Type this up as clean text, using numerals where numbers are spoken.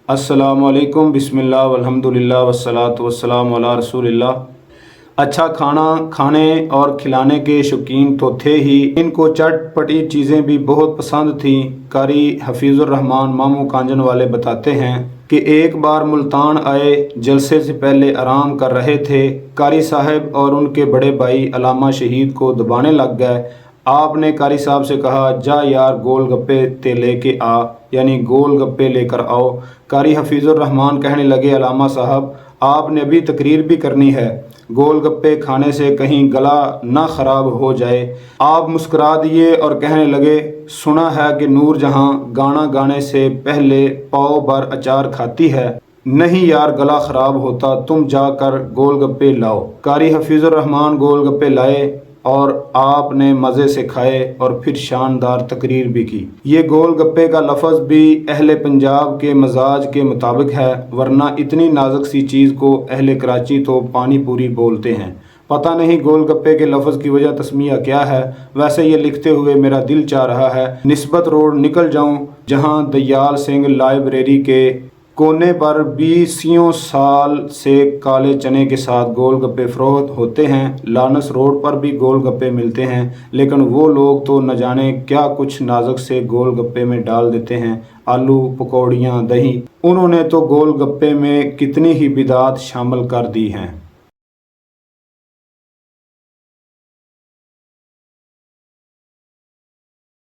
अस्सलामुअलैकुम बिस्मिल्लाह वल्हम्दुलिल्लाह वस्सलातु वस्सलामु अला रसूलिल्लाह। अच्छा खाना खाने और खिलाने के शौकीन तो थे ही, इनको चटपटी चीज़ें भी बहुत पसंद थीं। कारी हफीज़ुर रहमान मामू कांजन वाले बताते हैं कि एक बार मुल्तान आए, जलसे से पहले आराम कर रहे थे। कारी साहब और उनके बड़े भाई अलामा शहीद को दबाने लग गए। आपने कारी साहब से कहा, जा यार गोल गप्पे ते लेके आ, यानी गोल गप्पे लेकर आओ। कारी हफीज़ुर रहमान कहने लगे, अलामा साहब आपने अभी तकरीर भी करनी है, गोल गप्पे खाने से कहीं गला ना ख़राब हो जाए। आप मुस्कुरा दिए और कहने लगे, सुना है कि नूर जहां गाना गाने से पहले पाव भर अचार खाती है। नहीं यार गला ख़राब होता, तुम जाकर गोल गप्पे लाओ। कारी हफीज़ुर रहमान गोल गप्पे लाए और आपने मज़े से खाए और फिर शानदार तकरीर भी की। ये गोल गप्पे का लफ्ज़ भी अहले पंजाब के मजाज के मुताबिक है, वरना इतनी नाजुक सी चीज़ को अहले कराची तो पानी पूरी बोलते हैं। पता नहीं गोल गप्पे के लफ्ज़ की वजह तस्मिया क्या है। वैसे ये लिखते हुए मेरा दिल चाह रहा है निस्बत रोड निकल जाऊं, जहां दयाल सिंह लाइब्रेरी के कोने पर 20 साल से काले चने के साथ गोल गप्पे फरोख्त होते हैं। लानस रोड पर भी गोल गप्पे मिलते हैं, लेकिन वो लोग तो न जाने क्या कुछ नाजुक से गोल गप्पे में डाल देते हैं, आलू पकौड़ियाँ दही। उन्होंने तो गोल गप्पे में कितनी ही बिदात शामिल कर दी हैं।